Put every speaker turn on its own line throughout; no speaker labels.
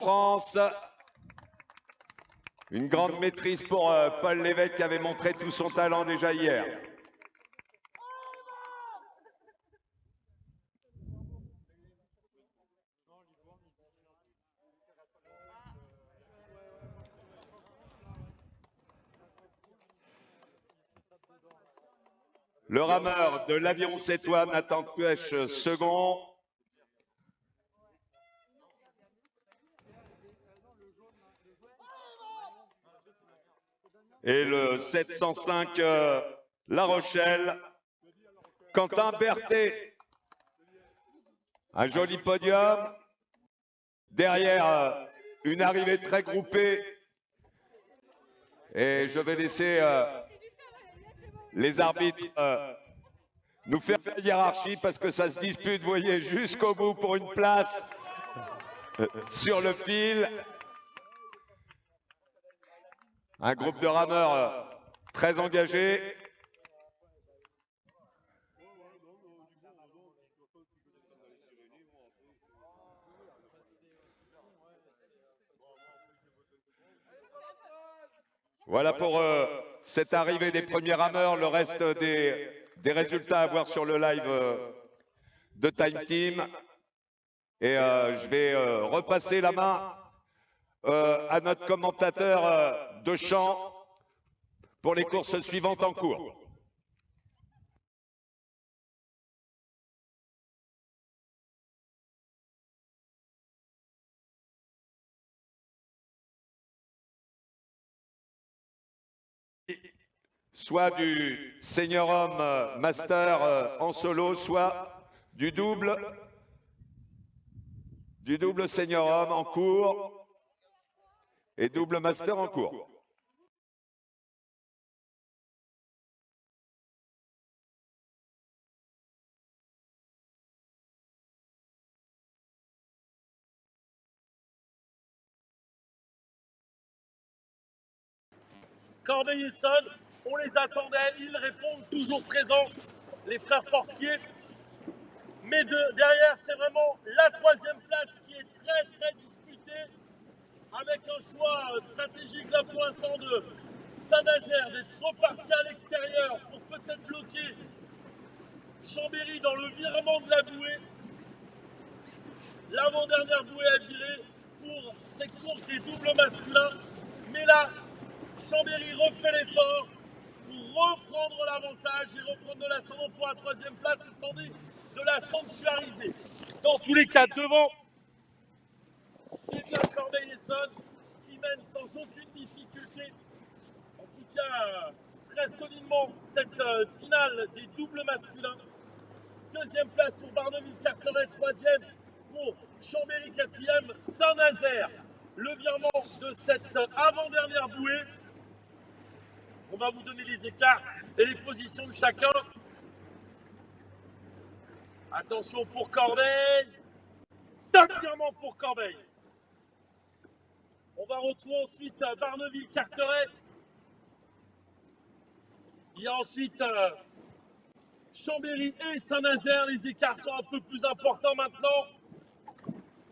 France. Une grande maîtrise pour Paul Lévesque qui avait montré tout son talent déjà hier. Le rameur de l'Aviron Sétois, Nathan Puech, second. Et le 705 La Rochelle, Quentin Berthet. Un joli podium. Derrière, une arrivée très groupée. Et je vais laisser les arbitres nous faire la hiérarchie parce que ça se dispute, vous voyez, jusqu'au bout pour une place sur le fil. Un groupe de rameurs très engagé. Voilà pour cette arrivée des premiers rameurs. Le reste des résultats à voir sur le live de Time Team. Et je vais repasser la main à notre commentateur de champ pour les courses suivantes en cours. Soit du senior homme master en solo, soit du double senior homme en cours et double master en cours.
Corbeil-Essonnes, on les attendait, ils répondent toujours présents, les frères Fortier. Mais derrière, c'est vraiment la troisième place qui est très disputée, avec un choix stratégique là pour l'instant de Saint-Nazaire d'être reparti à l'extérieur pour peut-être bloquer Chambéry dans le virement de la bouée. L'avant-dernière bouée à virer pour cette course des doubles masculins. Mais là, Chambéry refait l'effort pour reprendre l'avantage et reprendre de l'ascendant pour la troisième place, attendez de la sanctuariser. Dans tous les cas, devant, c'est bien Corbeil-Essonnes qui mène sans aucune difficulté, en tout cas très solidement, cette finale des doubles masculins. Deuxième place pour Barneville-Carteret, troisième pour Chambéry, quatrième, Saint-Nazaire. Le virement de cette avant-dernière bouée. On va vous donner les écarts et les positions de chacun. Attention pour Corbeil. Top virement pour Corbeil. On va retrouver ensuite Barneville-Carteret. Il y a ensuite Chambéry et Saint-Nazaire. Les écarts sont un peu plus importants maintenant.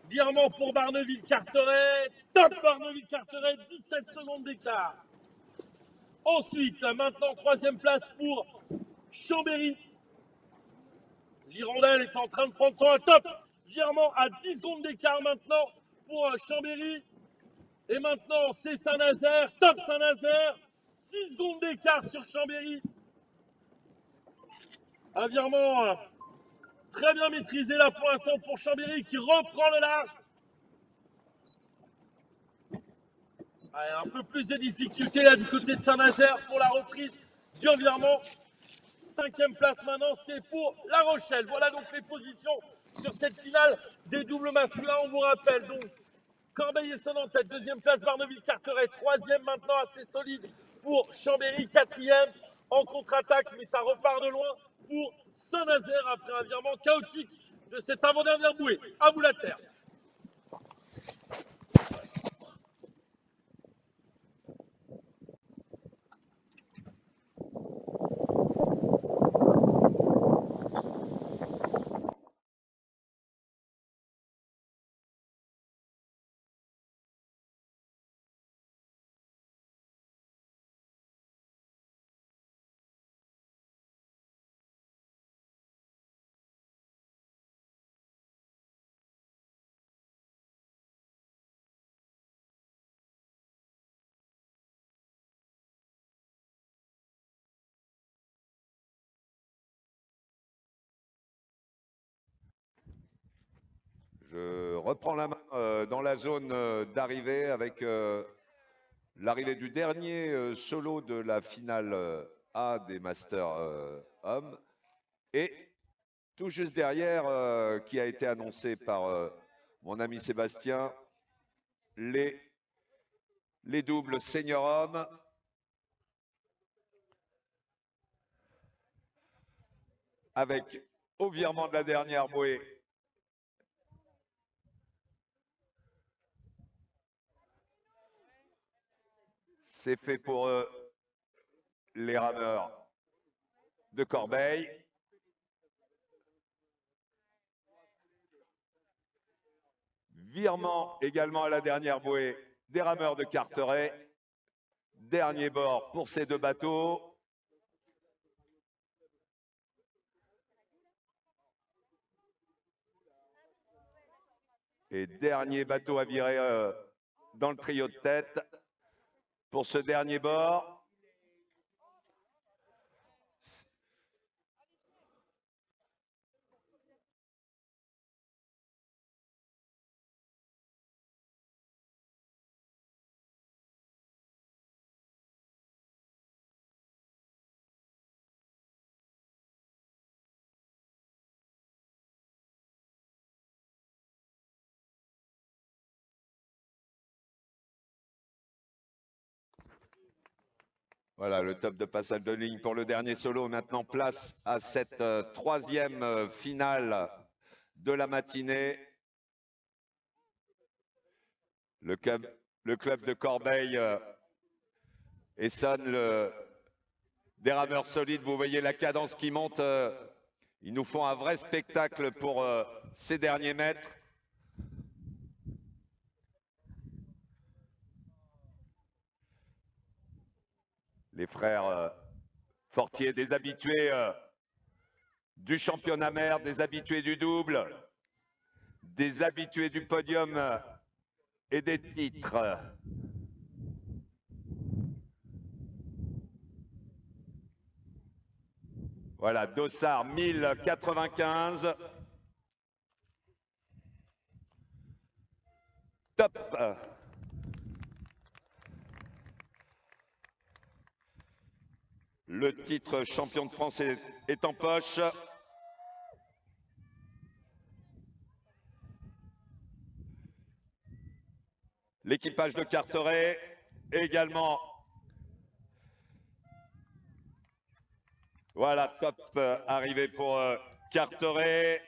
Virement pour Barneville-Carteret. Top Barneville-Carteret, 17 secondes d'écart. Ensuite, maintenant, troisième place pour Chambéry. L'Hirondelle est en train de prendre son top. Virement à 10 secondes d'écart maintenant pour Chambéry. Et maintenant, c'est Saint-Nazaire. Top Saint-Nazaire. 6 secondes d'écart sur Chambéry. Un virement très bien maîtrisé là pour l'instant pour Chambéry qui reprend le large. Un peu plus de difficultés là du côté de Saint-Nazaire pour la reprise du revirement. Cinquième place maintenant, c'est pour La Rochelle. Voilà donc les positions sur cette finale des doubles masculins. On vous rappelle donc Corbeil-Essonnes en tête, deuxième place Barneville-Carteret, troisième maintenant assez solide pour Chambéry, quatrième en contre-attaque, mais ça repart de loin pour Saint-Nazaire après un virement chaotique de cette avant-dernière bouée. À vous la terre.
Je reprends la main dans la zone d'arrivée avec l'arrivée du dernier solo de la finale A des Masters Hommes. Et tout juste derrière, qui a été annoncé par mon ami Sébastien, les doubles senior hommes. Avec au virement de la dernière bouée, c'est fait pour les rameurs de Corbeil. Virement également à la dernière bouée des rameurs de Carteret. Dernier bord pour ces deux bateaux. Et dernier bateau à virer dans le trio de tête pour ce dernier bord. Voilà, le top de passage de ligne pour le dernier solo. Maintenant, place à cette troisième finale de la matinée. Le club de Corbeil essonne des rameurs solides. Vous voyez la cadence qui monte. Ils nous font un vrai spectacle pour ces derniers mètres. Les frères Fortier, des habitués du championnat mer, des habitués du double, des habitués du podium et des titres. Voilà, Dossard 1095. Top. Le titre champion de France est en poche. L'équipage de Carteret également. Voilà, top arrivée pour Carteret.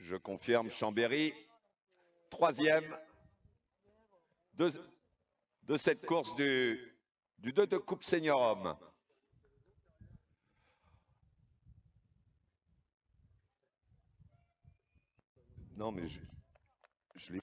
Je confirme, Chambéry, troisième de cette course du 2 de Coupe Senior Homme. Non, mais je l'ai.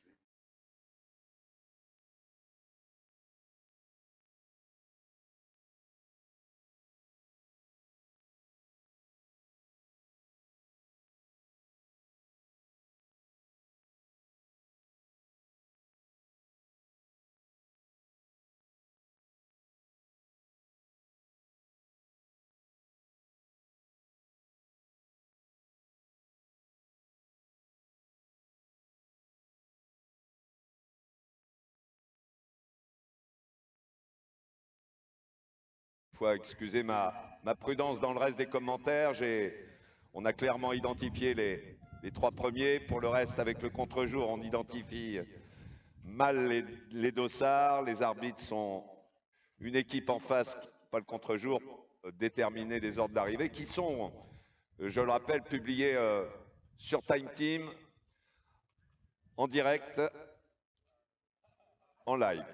Excusez ma prudence dans le reste des commentaires. On a clairement identifié les trois premiers. Pour le reste, avec le contre-jour, on identifie mal les dossards. Les arbitres sont une équipe en face, pas le contre-jour, déterminer les ordres d'arrivée qui sont, je le rappelle, publiés sur Time Team en direct, en live.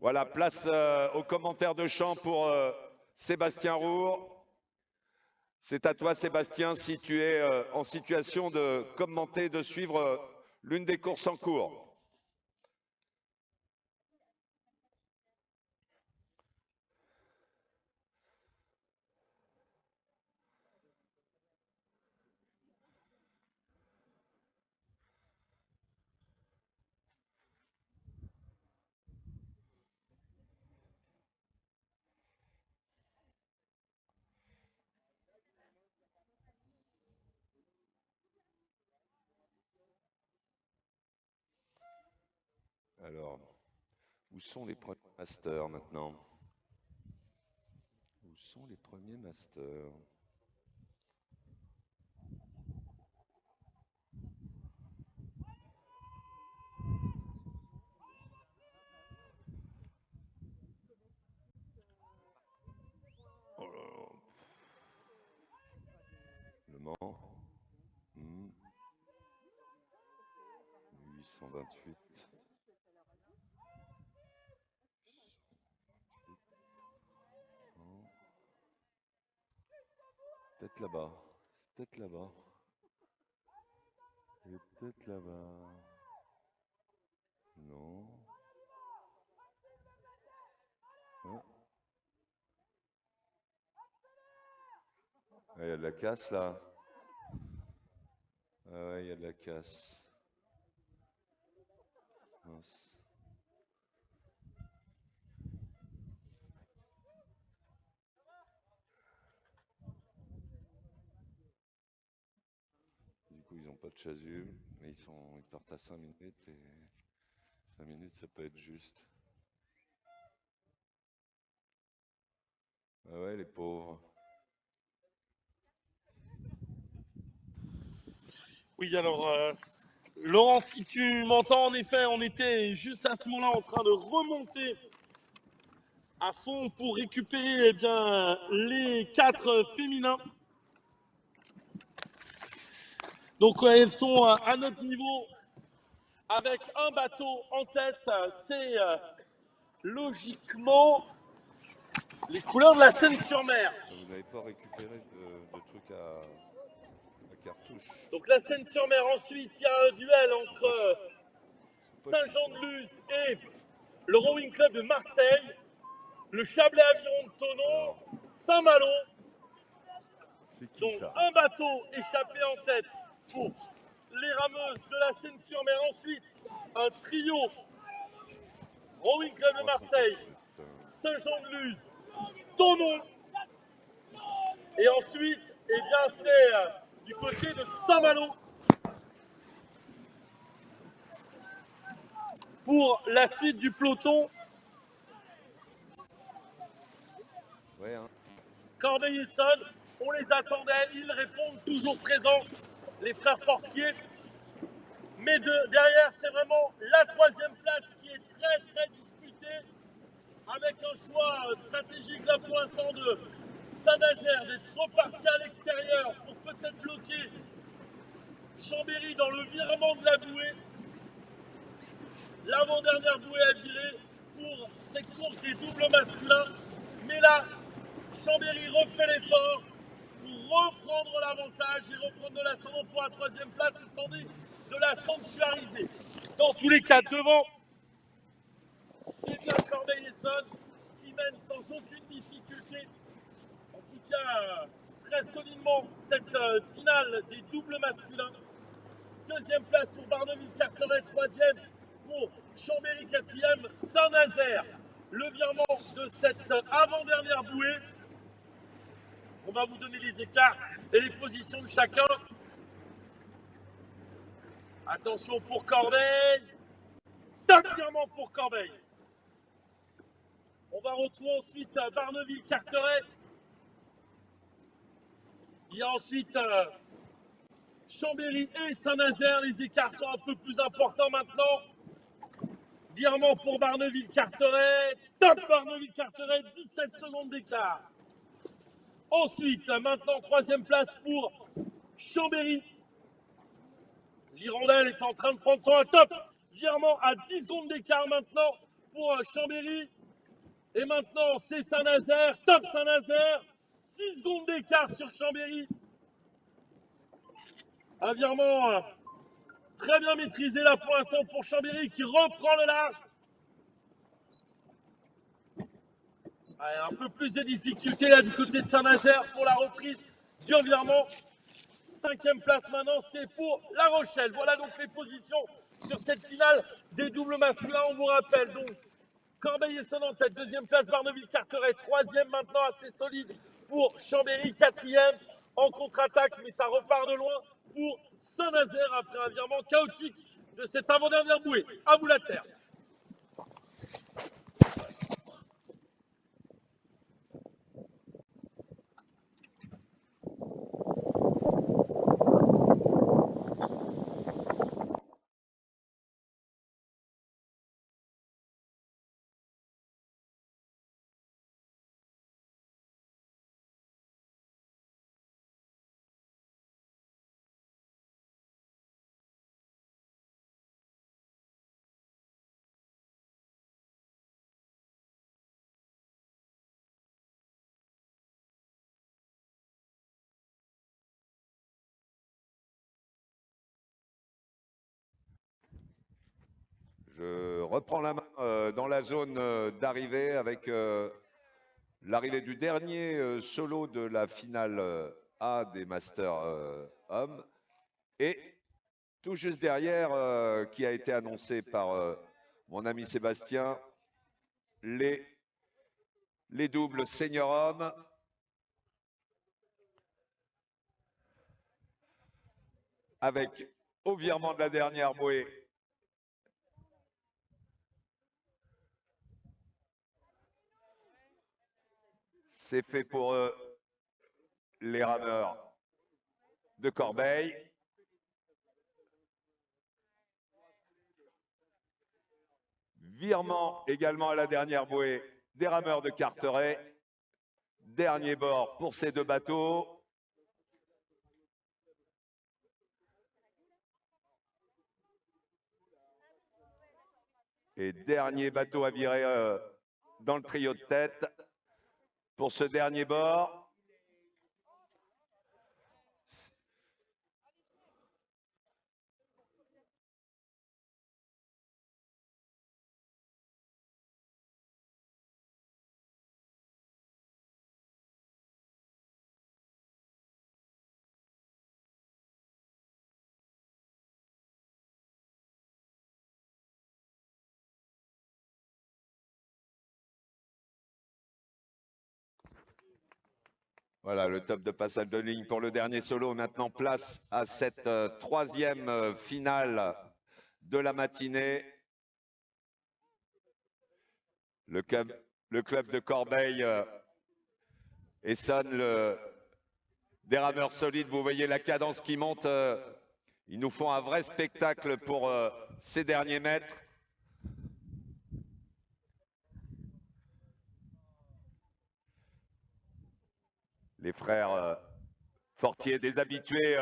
Voilà, place aux commentaires de chant pour Sébastien Roure. C'est à toi, Sébastien, si tu es en situation de commenter, de suivre l'une des courses en cours. Alors, où sont les premiers masters maintenant? Où sont les premiers masters? Oh là là. Le Mans. 828. Peut-être là-bas. C'est peut-être là-bas. C'est peut-être là-bas. Non. Hein? Ah, il y a de la casse là. Ah ouais, il y a de la casse. Mince. Du coup, ils n'ont pas de chasuble, mais ils partent à 5 minutes et 5 minutes, ça peut être juste. Ah ouais, les pauvres.
Oui, alors, Laurent, si tu m'entends, en effet, on était juste à ce moment-là en train de remonter à fond pour récupérer eh bien, les 4 féminins. Donc, elles sont à notre niveau avec un bateau en tête. C'est logiquement les couleurs de la Seine-sur-Mer.
Vous n'avez pas récupéré de trucs à cartouche.
Donc la Seine-sur-Mer, ensuite, il y a un duel entre Saint-Jean-de-Luz et le Rowing Club de Marseille, le Chablais Aviron de Thonon, Saint-Malo.
C'est qui
Donc
ça?
un bateau échappé en tête pour les rameuses de la Seine-sur-Mer. Ensuite, un trio Rowing Club de Marseille, Saint-Jean-de-Luz, Thonon. Et ensuite, eh bien, c'est du côté de Saint-Malo pour la suite du peloton.
Ouais, hein.
Corbeil-Essonnes, on les attendait, ils répondent toujours présents, les frères Fortier. Mais derrière, c'est vraiment la 3e place qui est très très disputée, avec un choix stratégique là pour l'instant de Saint-Nazaire d'être reparti à l'extérieur pour peut-être bloquer Chambéry dans le virement de la bouée. L'avant-dernière bouée à virer pour cette course des doubles masculins. Mais là, Chambéry refait l'effort pour reprendre l'avantage et reprendre de l'ascendant pour la 3e place, tandis de la sanctuariser. Dans tous les cas, devant, c'est bien Corbeil-Essonnes qui mène sans aucune difficulté. En tout cas, très solidement, cette finale des doubles masculins. 2e place pour Barneville-Carteret, 3e pour Chambéry, 4e, Saint-Nazaire. Le virement de cette avant-dernière bouée. On va vous donner les écarts et les positions de chacun. Attention pour Corbeil. Top virement pour Corbeil. On va retrouver ensuite Barneville-Carteret. Il y a ensuite Chambéry et Saint-Nazaire. Les écarts sont un peu plus importants maintenant. Virement pour Barneville-Carteret. Top Barneville-Carteret, 17 secondes d'écart. Ensuite, maintenant, 3e place pour Chambéry. L'Hirondelle est en train de prendre son top. Virement à 10 secondes d'écart maintenant pour Chambéry. Et maintenant, c'est Saint-Nazaire. Top Saint-Nazaire. 6 secondes d'écart sur Chambéry. Un virement très bien maîtrisé là pour l'instant pour Chambéry qui reprend le large. Un peu plus de difficultés là du côté de Saint-Nazaire pour la reprise du revirement. 5e place maintenant, c'est pour La Rochelle. Voilà donc les positions sur cette finale des doubles masculins. On vous rappelle donc Corbeil-Essonnes en tête, 2e place Barneville-Carteret, 3e maintenant assez solide pour Chambéry, 4e en contre-attaque, mais ça repart de loin pour Saint-Nazaire après un virement chaotique de cette avant-dernière bouée. À vous la terre.
Je reprends la main dans la zone d'arrivée avec l'arrivée du dernier solo de la finale A des Masters Hommes. Et tout juste derrière, qui a été annoncé par mon ami Sébastien, les doubles senior hommes. Avec au virement de la dernière bouée c'est fait pour les rameurs de Corbeil. Virement également à la dernière bouée des rameurs de Carteret. Dernier bord pour ces deux bateaux. Et dernier bateau à virer dans le trio de tête pour ce dernier bord. Voilà, le top de passage de ligne pour le dernier solo. Maintenant, place à cette troisième finale de la matinée. Le club de Corbeil essonne des rameurs solides. Vous voyez la cadence qui monte. Ils nous font un vrai spectacle pour ces derniers mètres. Les frères Fortier, des habitués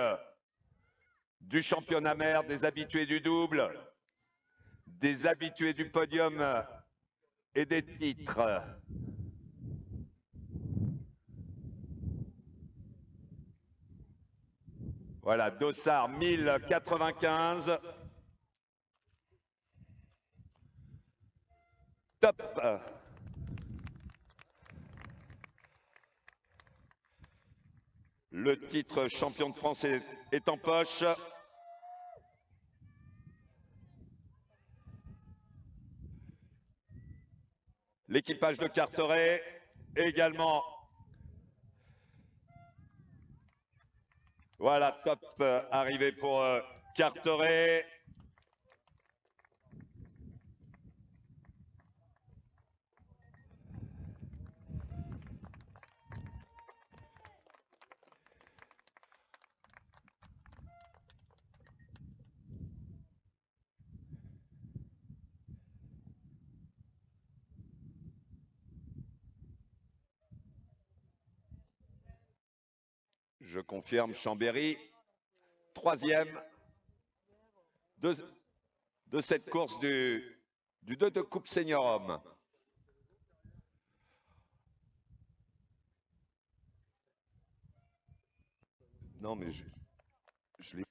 du championnat mer, des habitués du double, des habitués du podium et des titres. Voilà, Dossard 1095. Top. Le titre champion de France est en poche. L'équipage de Carteret également. Voilà, top arrivé pour Carteret. Je confirme, Chambéry, troisième de cette course du 2 de Coupe Senior Homme. Non, mais je l'ai.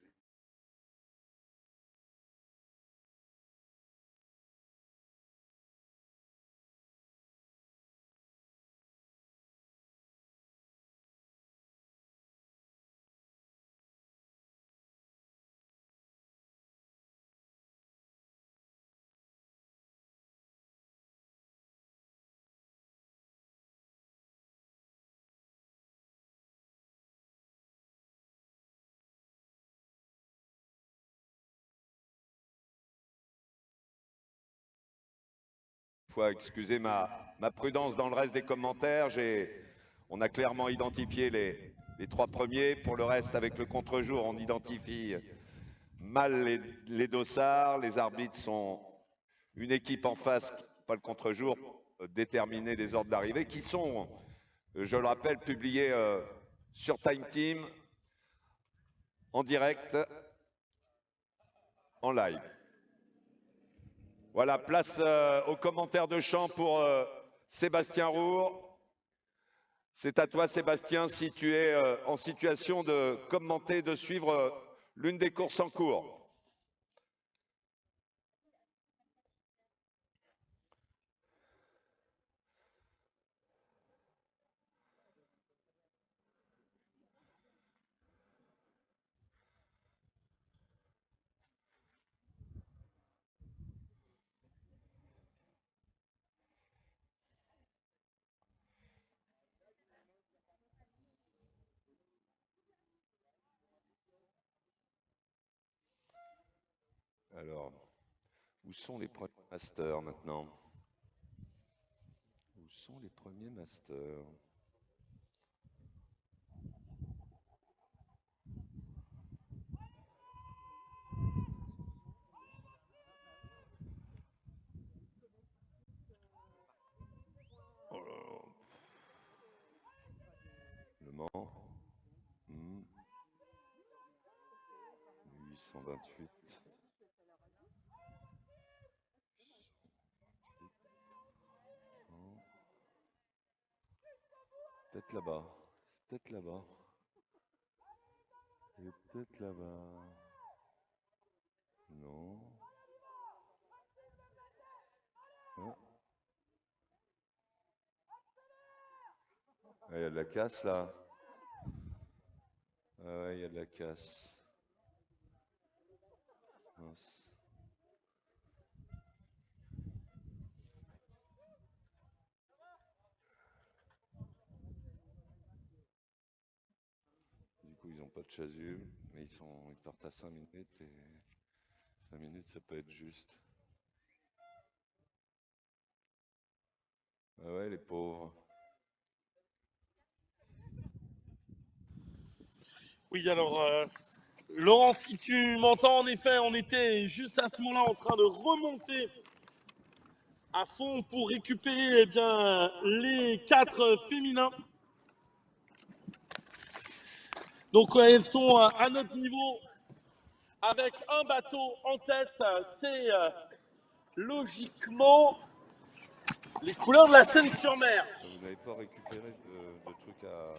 Faut excuser ma prudence dans le reste des commentaires. On a clairement identifié les trois premiers. Pour le reste, avec le contre-jour, on identifie mal les dossards. Les arbitres sont une équipe en face, pas le contre-jour, déterminer les ordres d'arrivée, qui sont, je le rappelle, publiés sur Time Team, en direct, en live. Voilà, place aux commentaires de chant pour Sébastien Roure. C'est à toi, Sébastien, si tu es en situation de commenter, de suivre l'une des courses en cours. Alors, où sont les premiers masters maintenant? Où sont les premiers masters? Oh là là. Le Mans. 828. Peut-être là-bas. C'est peut-être là-bas. C'est peut-être là-bas. Non. Ah. Ah, il y a de la casse là. Ah ouais, il y a de la casse. Mince. Du coup, ils n'ont pas de chasuble, mais ils partent à 5 minutes et 5 minutes, ça peut être juste. Ah ouais, les pauvres.
Oui, alors, Laurent, si tu m'entends, en effet, on était juste à ce moment-là en train de remonter à fond pour récupérer eh bien, les 4 féminins. Donc, elles sont à notre niveau avec un bateau en tête. C'est logiquement les couleurs de la Seine-sur-Mer.
Vous n'avez pas récupéré de trucs à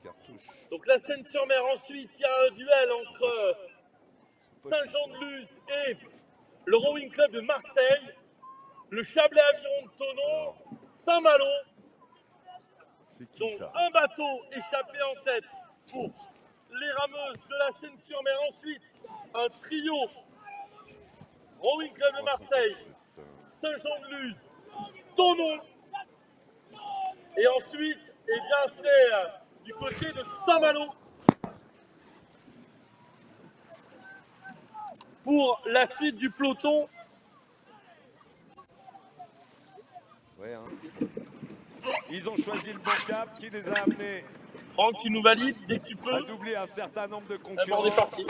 cartouche.
Donc la Seine-sur-Mer, ensuite il y a un duel entre
C'est pas
Saint-Jean-de-Luz et le Rowing Club de Marseille, le Chablais Aviron de Thonon,
Alors,
Saint-Malo.
c'est qui
Donc
ça?
un bateau échappé en tête pour les rameuses de la Seine-sur-Mer. Ensuite un trio Rowing Club de Marseille,
3,57.
Saint-Jean-de-Luz, Thonon. Et ensuite, eh bien, c'est du côté de Saint-Malo pour la suite du peloton.
Ouais, hein. Ils ont choisi le bon cap qui les a amenés
Franck, tu nous valides dès que tu peux.
à doubler un certain nombre de
Ah bon, on est
concurrents.
parti.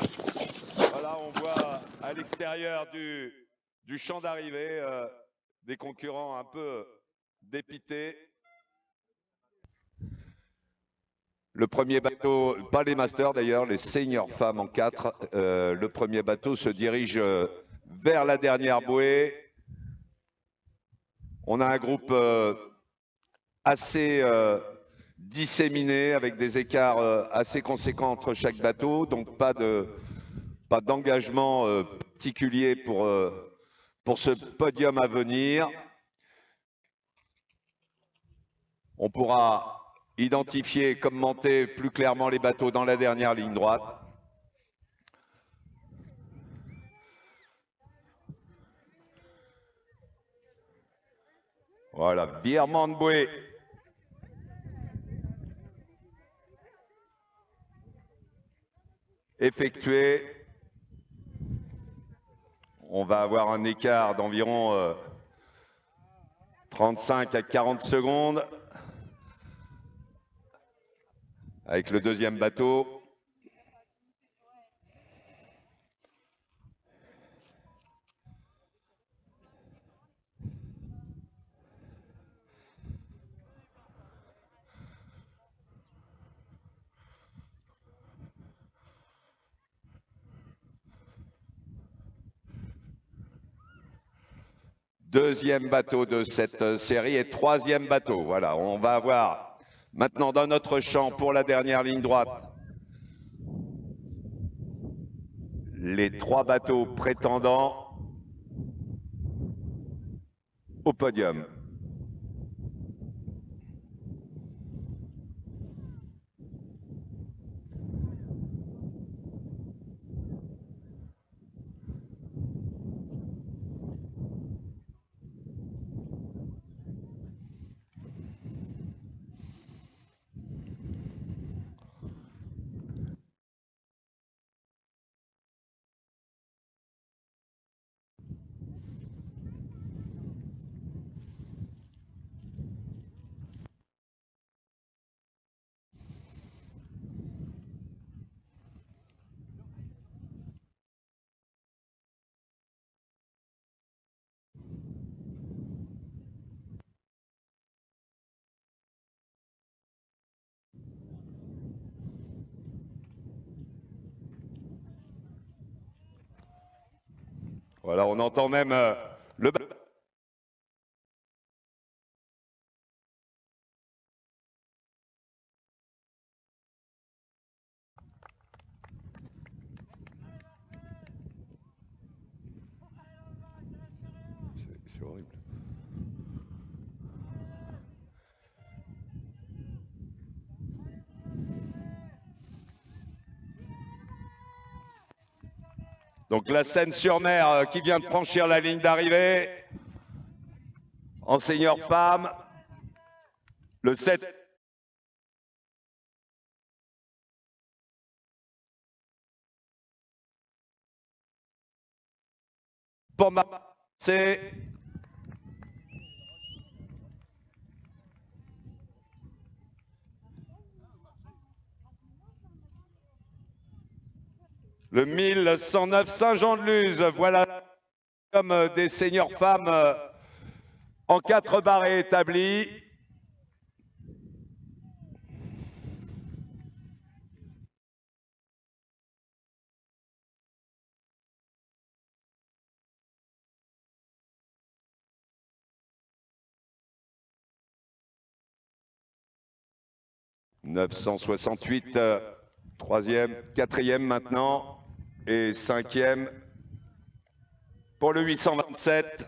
Voilà, on voit à l'extérieur du champ d'arrivée des concurrents un peu dépités. Le premier bateau, pas les masters d'ailleurs, les seniors femmes en 4, le premier bateau se dirige vers la dernière bouée. On a un groupe assez disséminé avec des écarts assez conséquents entre chaque bateau, donc pas d'engagement particulier pour ce podium à venir. On pourra identifier et commenter plus clairement les bateaux dans la dernière ligne droite. Voilà, virement de bouée. Effectué. On va avoir un écart d'environ 35 à 40 secondes avec le deuxième bateau. Deuxième bateau de cette série et troisième bateau. Voilà, on va avoir maintenant dans notre champ pour la dernière ligne droite les 3 bateaux prétendants au podium. Voilà, on entend même le... C'est horrible. Donc la Seine-sur-Mer qui vient de franchir la ligne d'arrivée. En senior femme, le 7. Pour c'est le 1109 Saint-Jean-de-Luz. Voilà comme des seniors femmes en 4 barrés établis. « 968, troisième, quatrième maintenant, et cinquième pour le 827.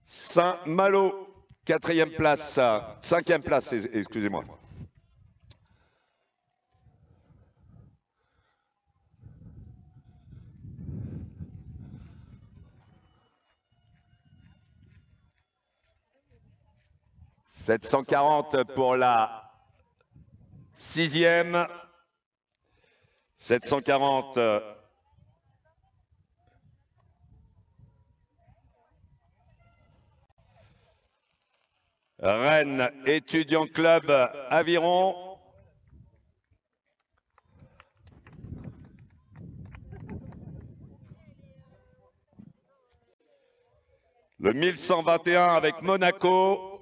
Saint-Malo, quatrième place, cinquième place, excusez-moi. « 740 pour la sixième. 740. Rennes Étudiant Club Aviron. Le 1121 avec Monaco. «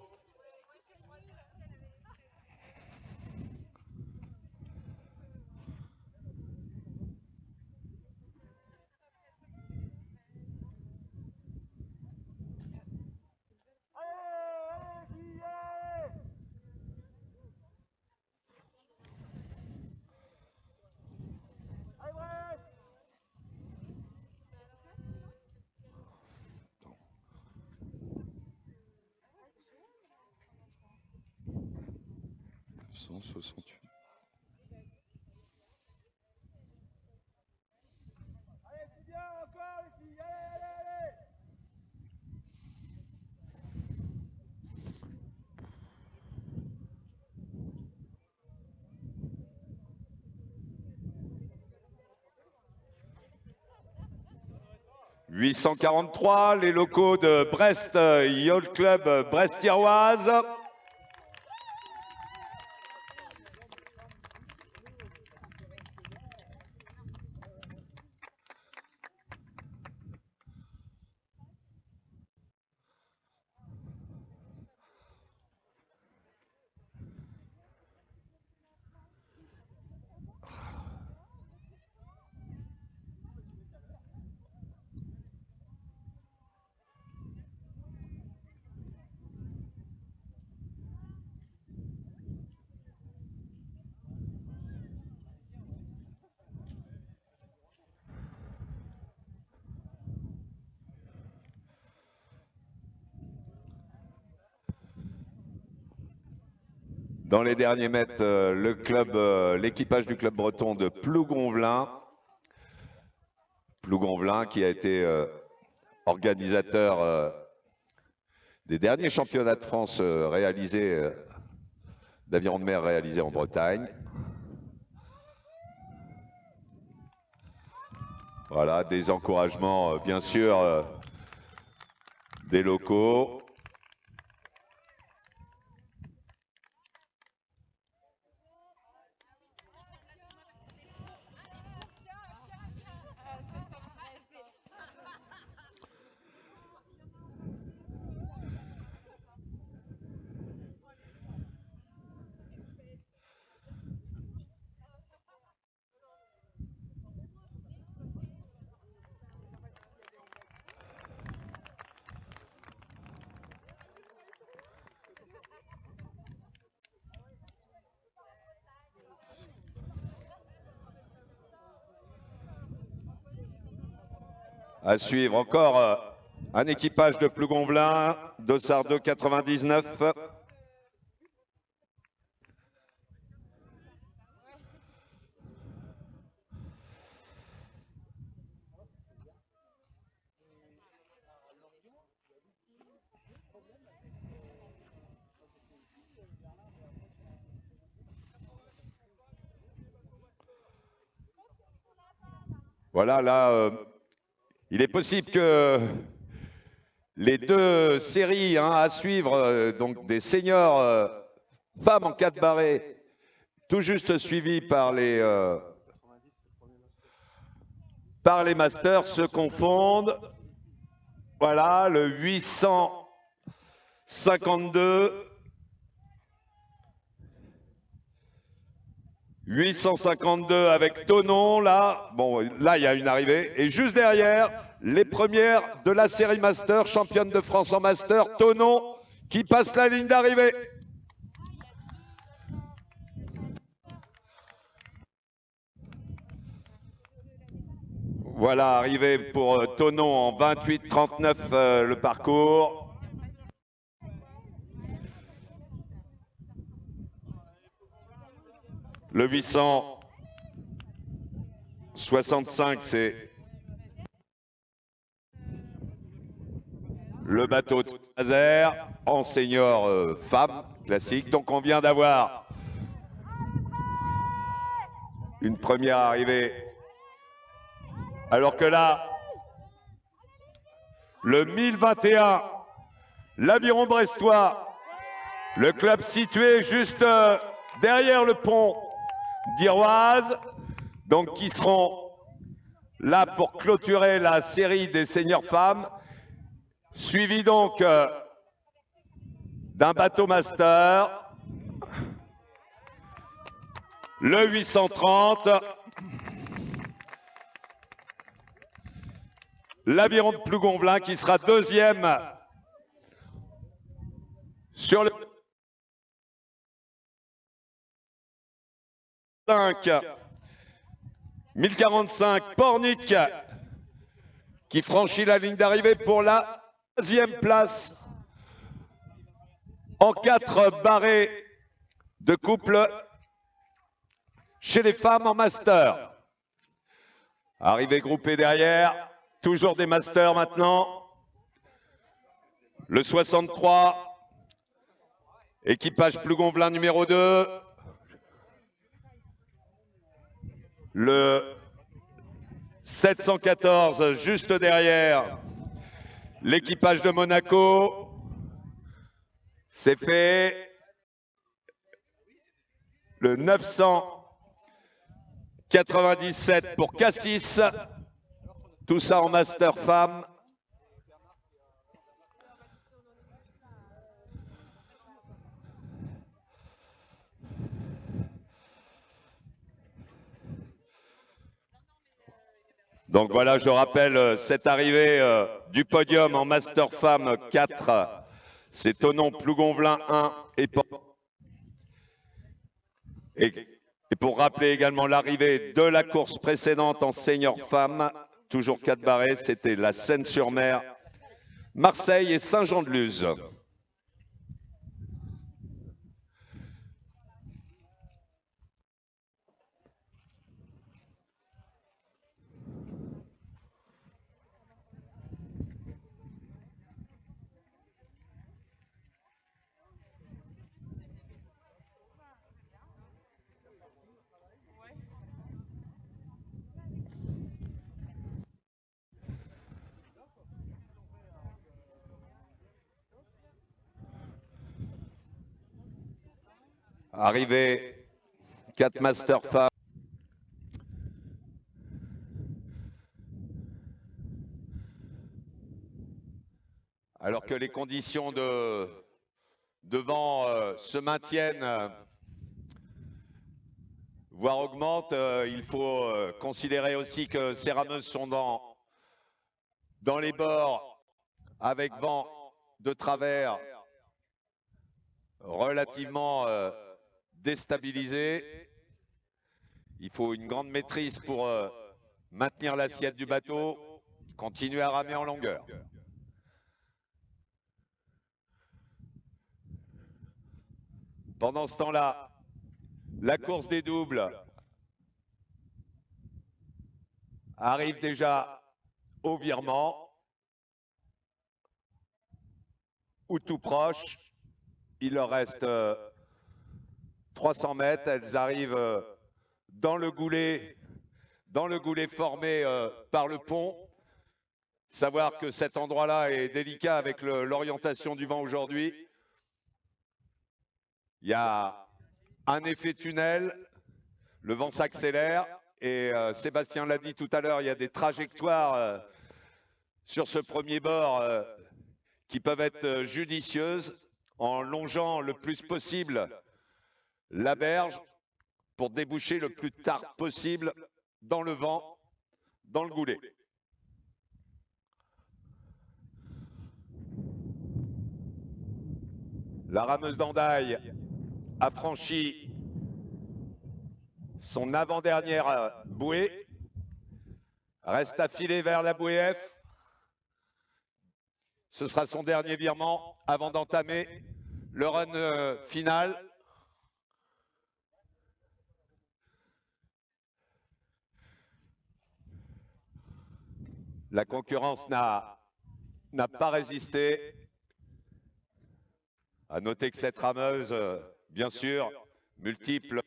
843, les locaux de Brest Yacht Club Brest-Tiroise. Dans les derniers mètres, l'équipage du club breton de Plougonvelin. Plougonvelin qui a été organisateur des derniers championnats de France d'aviron de mer réalisés en Bretagne. Voilà, des encouragements bien sûr des locaux. À suivre encore un équipage de Plougonvelin, Dossard 2 99. Voilà, là, il est possible que les deux séries à suivre, donc des seniors femmes en 4 barrés, tout juste suivies par les masters, se confondent. Voilà, le 852. 852 avec Tonon, là. Bon, là, il y a une arrivée. Et juste derrière, les premières de la série Master, championne de France en Master, Tonon, qui passe la ligne d'arrivée. Voilà, arrivée pour Tonon en 28-39 le parcours. Le 865, c'est le bateau de Saint-Nazaire en senior femme classique. Donc on vient d'avoir une première arrivée. Alors que là, le 1021, l'Aviron brestois, le club situé juste derrière le pont d'Iroise, donc qui seront là pour clôturer la série des seniors femmes, suivi donc d'un bateau master, le 830, l'Aviron de Plougonvelin qui sera deuxième sur le 1045, Pornic qui franchit la ligne d'arrivée pour la 3e place en 4 barrés de couple chez les femmes en master. Arrivée groupée derrière, toujours des masters maintenant. Le 63, équipage Plougonvelin numéro 2. Le 714 juste derrière, l'équipage de Monaco. C'est fait. Le 997 pour Cassis. Tout ça en master femme. Donc voilà, je rappelle cette arrivée du podium en Master Femme 4. C'est Tonon, Plougonvelin 1 et pour rappeler également l'arrivée de la course précédente en senior femme, toujours 4 barrés, c'était la Seine-sur-Mer, Marseille et Saint-Jean-de-Luz. Arrivée 4 Master Femmes. Alors que les conditions de vent se maintiennent, voire augmentent, il faut considérer aussi que ces rameuses sont dans les bords avec vent de travers relativement déstabilisé. Il faut une grande maîtrise pour maintenir l'assiette du bateau. Continuez à ramer en longueur. Pendant ce temps-là, la course des doubles arrive déjà au virement ou tout proche. Il leur reste 300 mètres. Elles arrivent dans le goulet formé par le pont. Savoir que cet endroit-là est délicat avec l'orientation du vent aujourd'hui. Il y a un effet tunnel, le vent s'accélère et Sébastien l'a dit tout à l'heure, il y a des trajectoires sur ce premier bord qui peuvent être judicieuses en longeant le plus possible la berge pour déboucher le plus tard possible dans le vent, dans le goulet. La rameuse d'Andaille a franchi son avant-dernière bouée, reste à filer vers la bouée F. Ce sera son dernier virement avant d'entamer le run final. La concurrence n'a pas résisté. À noter que cette rameuse, bien sûr, multiple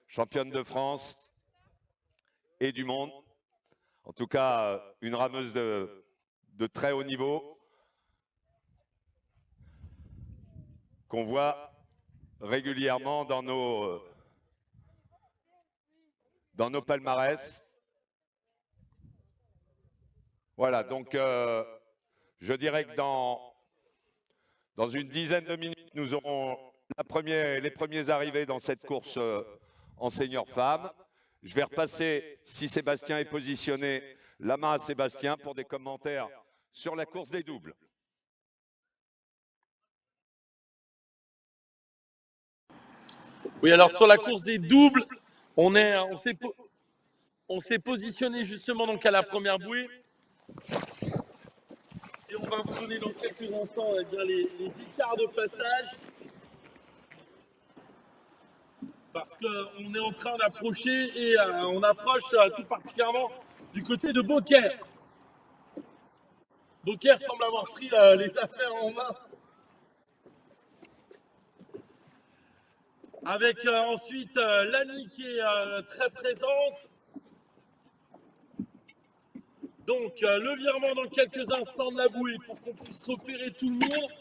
championne de France et du monde. En tout cas, une rameuse de très haut niveau qu'on voit régulièrement dans nos palmarès. Voilà, donc je dirais que dans une dizaine de minutes, nous aurons les premiers arrivés dans cette course en senior femme. Je vais repasser, si Sébastien est positionné, la main à Sébastien pour des commentaires sur la course des doubles.
Oui, alors sur la course des doubles, on s'est positionné justement donc à la première bouée. Et on va vous donner dans quelques instants eh bien, les écarts de passage. Parce qu'on est en train d'approcher et on approche tout particulièrement du côté de Beaucaire. Beaucaire semble avoir pris les affaires en main. Avec ensuite Lani qui est très présente. Donc le virement dans quelques instants de la bouée pour qu'on puisse repérer tout le monde.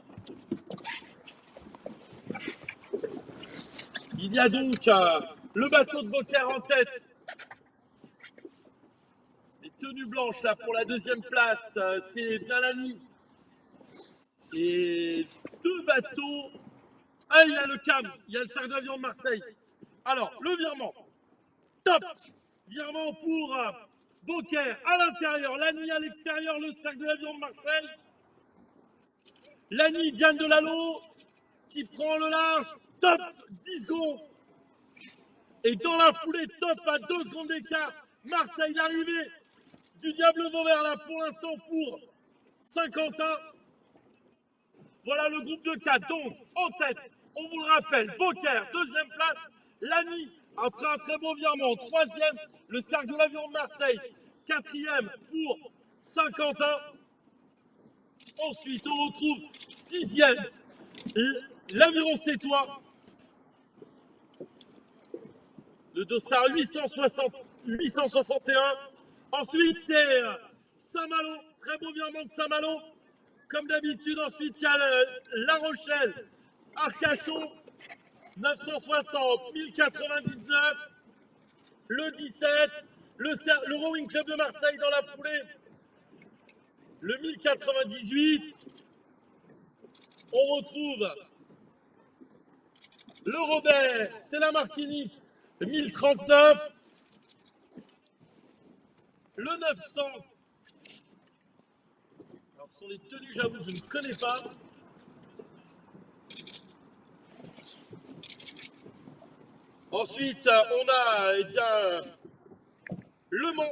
Il y a donc le bateau de Beaucaire en tête. Les tenues blanches là pour la deuxième place, c'est bien Lani. Et deux bateaux. Ah, il y a le CAM, il y a le cercle d'avion de Marseille. Alors, le virement. Top. Virement pour Beaucaire à l'intérieur, Lani à l'extérieur, le cercle de l'avion de Marseille. Lani, Diane Delalo qui prend le large. Top, 10 secondes. Et dans la foulée, top à 2 secondes d'écart. Marseille, l'arrivée du Diable Vauvert là pour l'instant pour Saint-Quentin. Voilà le groupe de 4. Donc, en tête, on vous le rappelle, Beaucaire, deuxième place. Lani, après un très bon virement. Troisième, le cercle de l'avion de Marseille. Quatrième pour Saint-Quentin. Ensuite, on retrouve sixième, l'aviron sétois. Le dossard 861. Ensuite, c'est Saint-Malo. Très beau virement de Saint-Malo. Comme d'habitude, ensuite, il y a La Rochelle, Arcachon, 960, 1099, le 17, le Rowing Club de Marseille dans la foulée, le 1098. On retrouve le Robert, c'est la Martinique, le 1039, le 900. Alors, ce sont les tenues, j'avoue, je ne connais pas. Ensuite, on a, eh bien, Le Mans.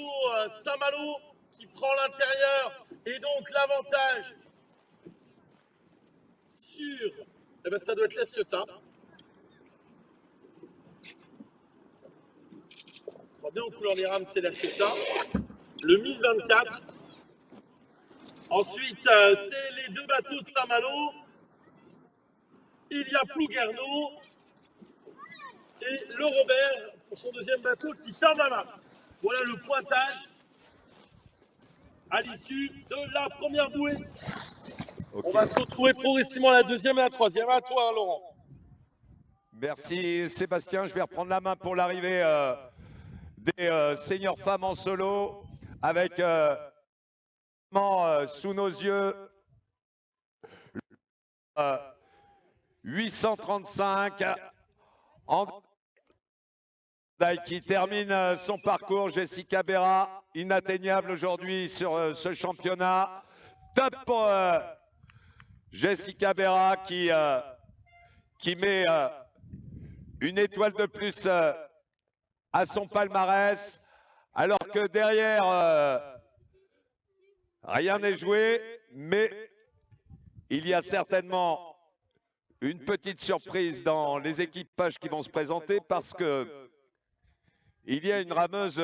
pour Saint-Malo qui prend l'intérieur et donc l'avantage sur, eh ben, ça doit être la Ciotat. Je crois bien en couleur des rames, c'est la Ciotat. Le 1024. Ensuite, c'est les deux bateaux de Saint-Malo. Il y a Plouguerneau et le Robert pour son deuxième bateau qui ferme la main. Voilà le pointage à l'issue de la première bouée.
Okay.
On va se retrouver progressivement à la deuxième et à la troisième. À toi, hein, Laurent.
Merci Sébastien. Je vais reprendre la main pour l'arrivée des seniors femmes en solo avec sous nos yeux 835 qui termine son parcours. Jessica Berra, inatteignable aujourd'hui sur ce championnat. Top pour Jessica Berra qui met une étoile de plus à son palmarès, alors que derrière, rien n'est joué, mais il y a certainement une petite surprise dans les équipages qui vont se présenter parce que il y a une rameuse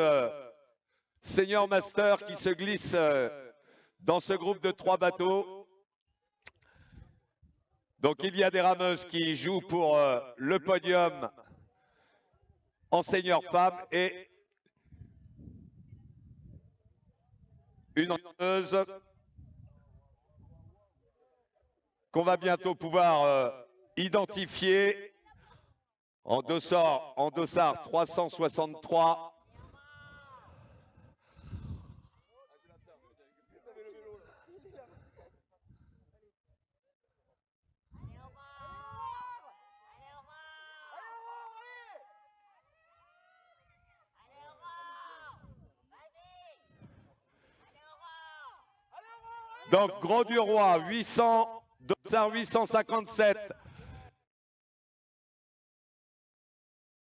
Senior Master qui se glisse dans ce groupe de 3 bateaux. Donc il y a des rameuses qui jouent pour le podium en senior femme et une rameuse qu'on va bientôt pouvoir identifier en dossard 363. Donc Gros du Roi 800, dossard 857.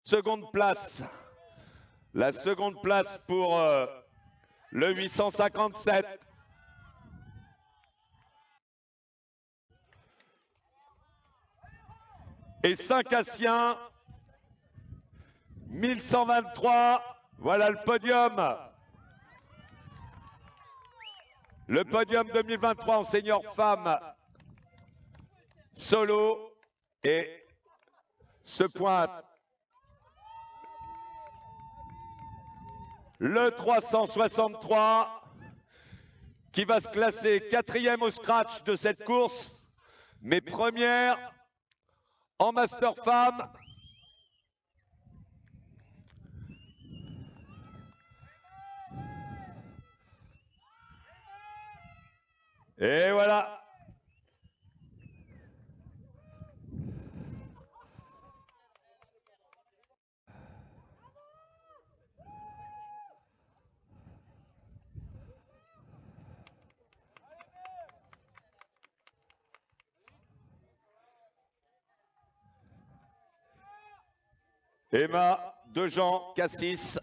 Seconde place. La seconde place pour le 857. Et Saint-Cassien 1123. Voilà le podium. Le podium 2023 en senior femme solo et se pointe le 363 qui va se classer 4e au scratch de cette course, mais première en master femme. Et voilà. Emma Dejean Cassis,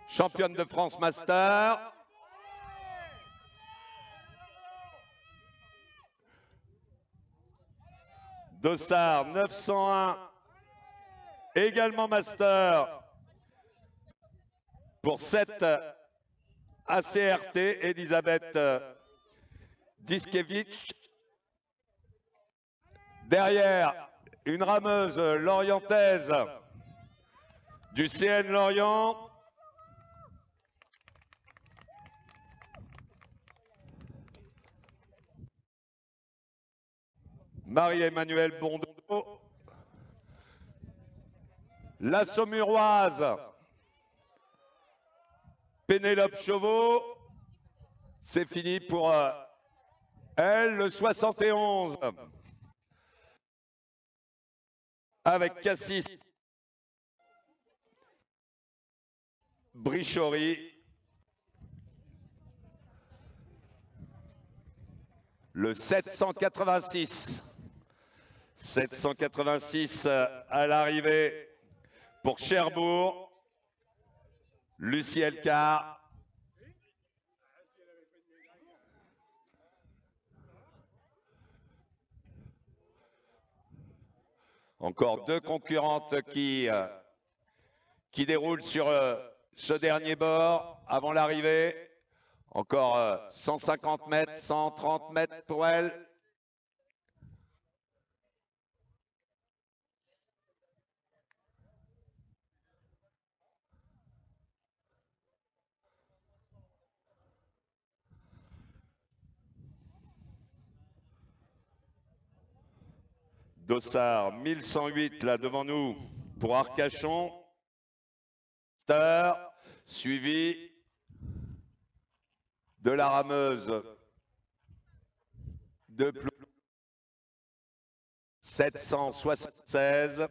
championne de France Master. Dossard 901, également Master pour 7 ACRT, Elisabeth Diskevich. Derrière, une rameuse lorientaise du CN Lorient. Marie-Emmanuelle Bondeau. La Saumuroise, Pénélope Chauveau. C'est fini pour elle, le 71. Avec Cassis Brichori. Le 786. 786 à l'arrivée pour Cherbourg. Lucie Elcar. Encore deux concurrentes qui déroulent sur ce dernier bord avant l'arrivée. Encore 150 mètres, 130 mètres pour elles. Dossard, 1108 là devant nous pour Arcachon. Star, suivi de la rameuse de Plou. 776.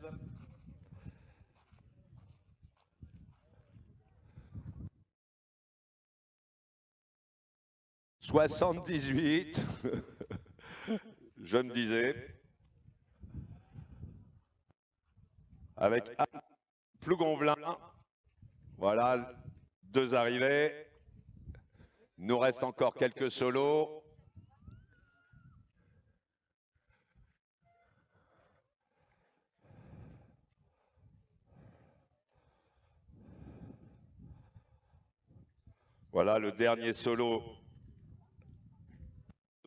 « 78, je me disais, avec Anne Plougonvelin, voilà, deux arrivées, nous reste encore quelques solos. Voilà le dernier solo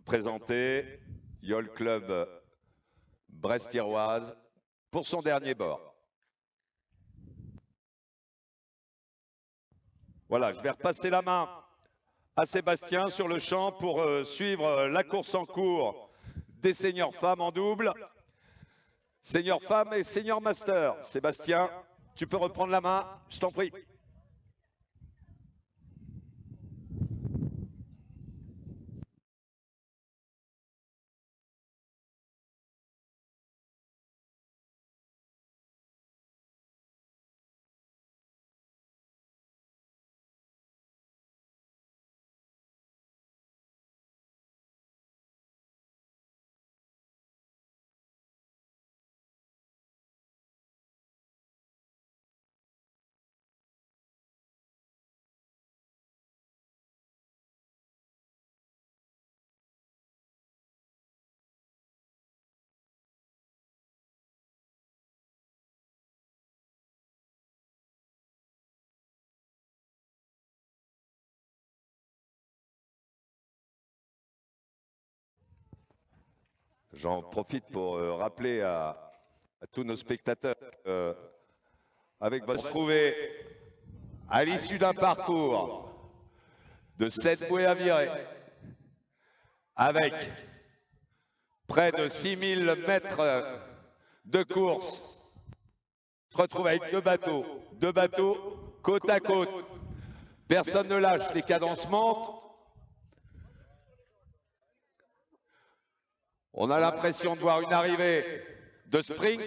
présenté, Yol Club Brest-Iroise, pour son dernier bord. Voilà, je vais repasser la main à Sébastien sur le champ pour suivre la course en cours des seniors femmes en double. Senior femmes et senior master. Sébastien, tu peux reprendre la main, je t'en prie. J'en profite pour rappeler à tous nos spectateurs avec va se trouver à l'issue d'un parcours de 7 bouées à virer avec près de 6000 mètres de course. On se retrouve avec deux bateaux côte à côte. Personne ne lâche, les cadences montent. On a l'impression de voir une arrivée de sprint.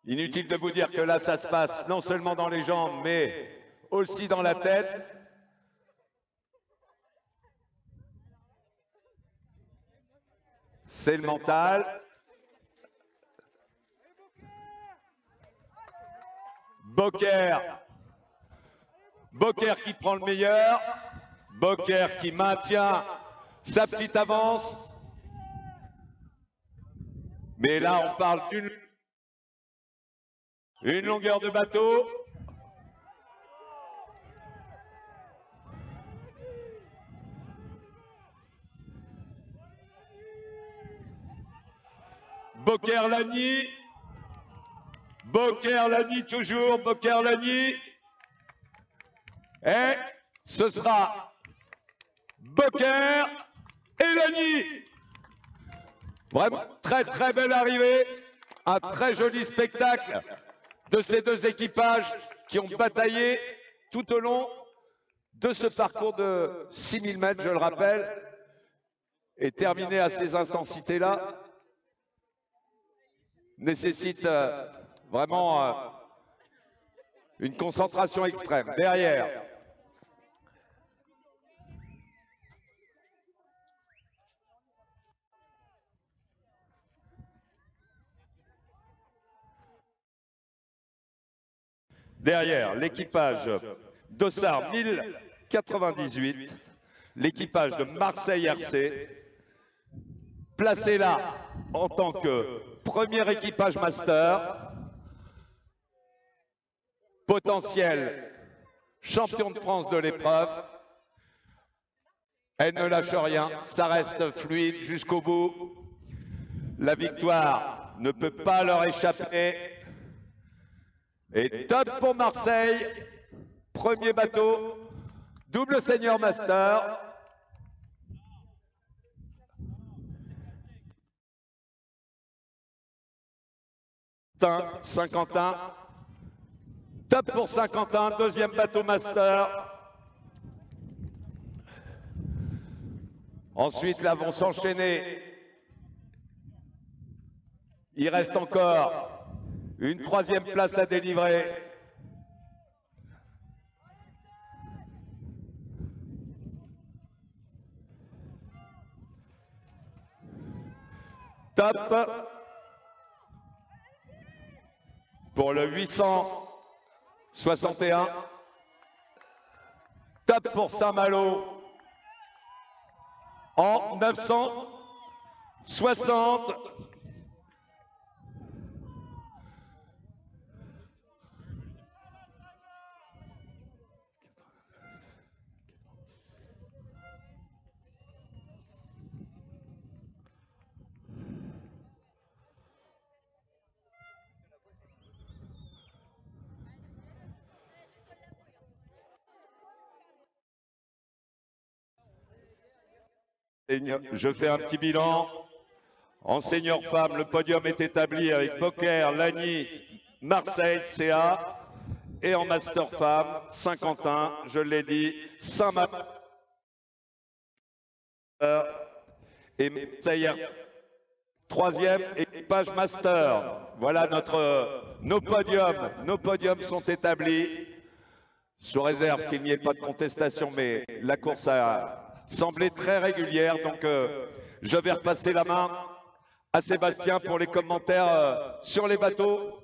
Inutile de vous dire que là, ça se passe non seulement dans les jambes, mais aussi dans la tête. C'est le mental. Beaucaire qui prend le meilleur. Beaucaire qui maintient sa petite avance. Mais là, on parle d'une longueur de bateau. Beaucaire-Lagny. Beaucaire-Lagny toujours. Beaucaire-Lagny. Et ce sera Beaucaire et Lagny. Vraiment très très belle arrivée. Un très joli spectacle de ces deux équipages qui ont bataillé tout au long de ce parcours de 6000 mètres, je le rappelle, et terminé à ces intensités-là nécessite vraiment une concentration extrême. Derrière, Derrière, l'équipage d'Ossard 1098, l'équipage de Marseille RC, placé là en tant que premier équipage master, potentiel champion de France de l'épreuve. Elle ne lâche rien, ça reste fluide jusqu'au bout. La victoire ne peut pas leur échapper. Et top pour Marseille, premier bateau, double senior master. Saint-Quentin, top pour Saint-Quentin, deuxième bateau master. Ensuite, là vont s'enchaîner. Il reste encore une troisième place à délivrer. Top pour le 861. Top pour Saint-Malo en 960. Je fais un petit bilan. En senior femme, le podium est établi avec Beaucaire, Lagny, Marseille, CA. Et en master femme, Saint-Quentin, je l'ai dit, Saint-Malo et Marseille. Troisième équipage master. Voilà nos podiums sont établis. Sous réserve qu'il n'y ait pas de contestation, mais la course a semblé très régulière. Donc, je vais repasser la main à Sébastien pour les commentaires sur les bateaux.